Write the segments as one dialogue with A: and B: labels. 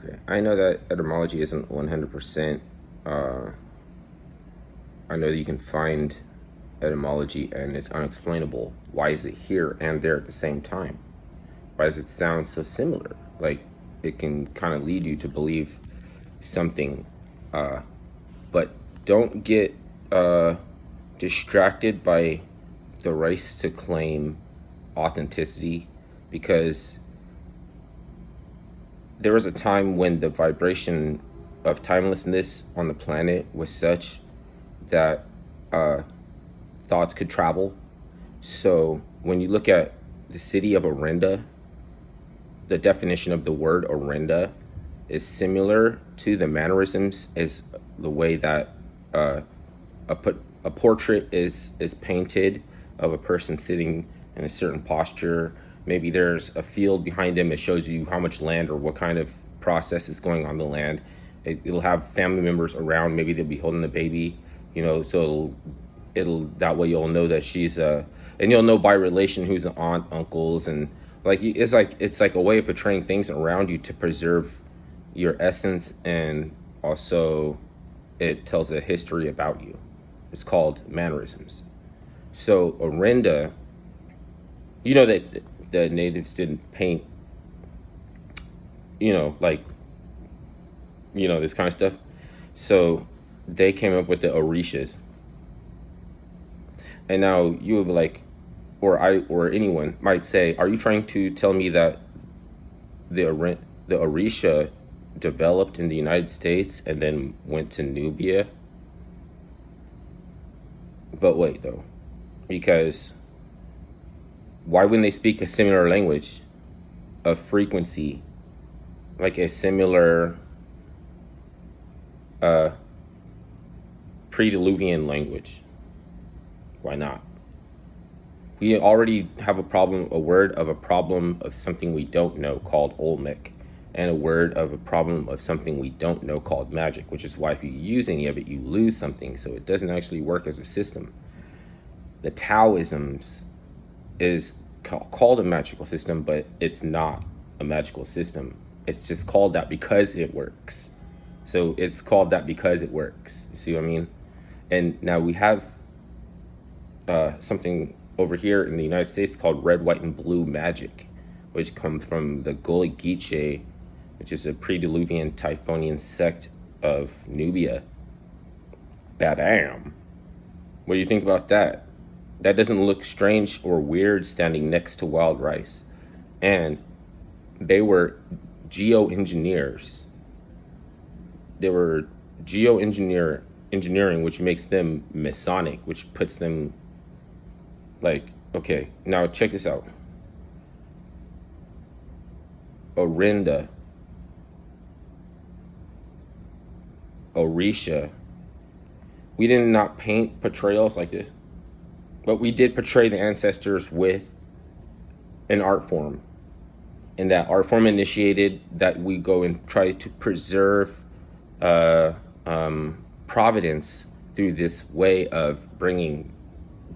A: Okay. I know that etymology isn't 100%. Uh, I know that you can find etymology and it's unexplainable. Why is it here and there at the same time? Why does it sound so similar? Like, it can kind of lead you to believe something. Uh, but don't get uh, distracted by the race to claim authenticity, because there was a time when the vibration of timelessness on the planet was such that uh, thoughts could travel. So when you look at the city of Orinda, the definition of the word Orinda is similar to the mannerisms, is the way that uh, a portrait is painted of a person sitting in a certain posture. Maybe there's a field behind them that shows you how much land or what kind of process is going on the land. It'll have family members around. Maybe they'll be holding a baby, so it'll that way you'll know that she's and you'll know by relation who's the aunt, uncles, and it's like a way of portraying things around you to preserve your essence, and also it tells a history about you. It's called mannerisms. So Orinda, that the natives didn't paint, like, this kind of stuff. So they came up with the Orishas. And now you would be like, or anyone might say, are you trying to tell me that the Orisha developed in the United States and then went to Nubia? But wait, though, because why wouldn't they speak a similar language, a frequency, like a similar pre-Diluvian language? Why not? We already have a word of a problem of something we don't know called Olmec, and a word of a problem of something we don't know called magic, which is why if you use any of it, you lose something. So it doesn't actually work as a system. The Taoisms is called a magical system, but it's not a magical system. It's just called that because it works. So it's called that because it works. You see what I mean? And now we have something over here in the United States called red, white, and blue magic, which comes from the Gullah Geechee, which is a pre-Diluvian Typhonian sect of Nubia. Bam. What do you think about that? That doesn't look strange or weird standing next to wild rice. And they were geoengineers. They were engineering, which makes them Masonic, which puts them like, okay, now check this out. Orinda, Orisha, we did not paint portrayals like this, but we did portray the ancestors with an art form. And that art form initiated that we go and try to preserve providence through this way of bringing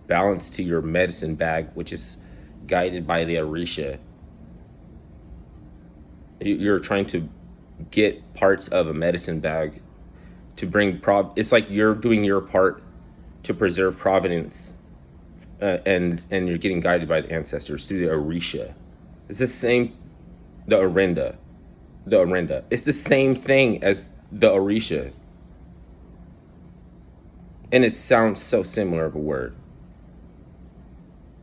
A: balance to your medicine bag, which is guided by the Orisha. You're trying to get parts of a medicine bag to bring it's like you're doing your part to preserve providence, and you're getting guided by the ancestors through the Orisha. It's the same, the Orinda. It's the same thing as the Orisha. And it sounds so similar of a word.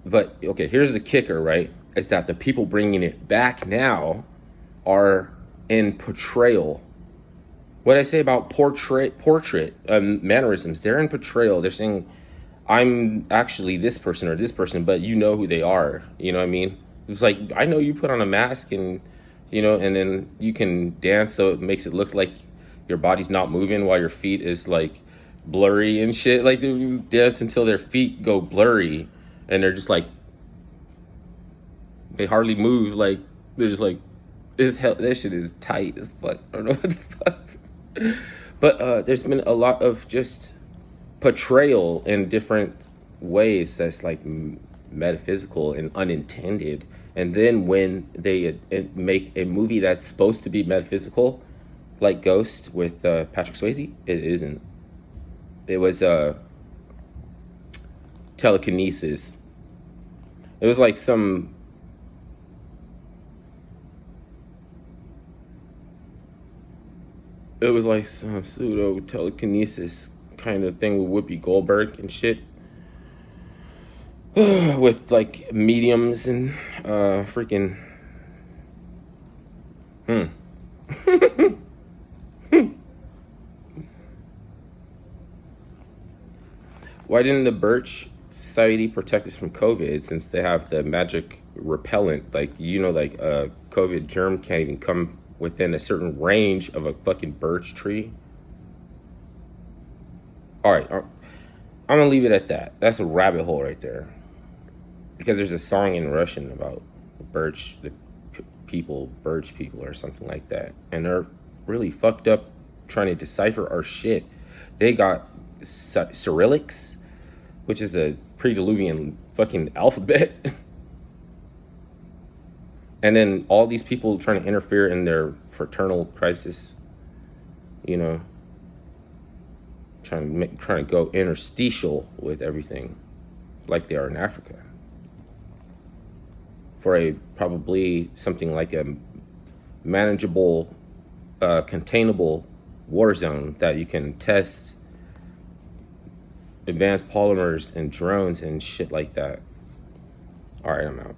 A: But, okay, here's the kicker, right? Is that the people bringing it back now are in portrayal. What I say about portrait mannerisms, they're in portrayal. They're saying, I'm actually this person or this person, but you know who they are. You know what I mean? It's like, I know you put on a mask and, and then you can dance so it makes it look like your body's not moving while your feet is like blurry and shit. Like they dance until their feet go blurry and they're just like, they hardly move. Like they're just like, that shit is tight as fuck. I don't know what the fuck. But there's been a lot of just portrayal in different ways that's like metaphysical and unintended. And then when they make a movie that's supposed to be metaphysical, like Ghost with Patrick Swayze? It isn't. It was telekinesis. It was like some. It was like some pseudo telekinesis kind of thing with Whoopi Goldberg and shit, with like mediums and freaking. Hmm. Why didn't the Birch Society protect us from COVID since they have the magic repellent? Like, like a COVID germ can't even come within a certain range of a fucking birch tree. All right, I'm gonna leave it at that. That's a rabbit hole right there. Because there's a song in Russian about birch people, or something like that, and they're really fucked up trying to decipher our shit. They got Cyrillics, which is a pre-Diluvian fucking alphabet. And then all these people trying to interfere in their fraternal crisis, you know, trying to go interstitial with everything, like they are in Africa, for a probably something like a manageable, containable war zone that you can test advanced polymers and drones and shit like that. All right, I'm out.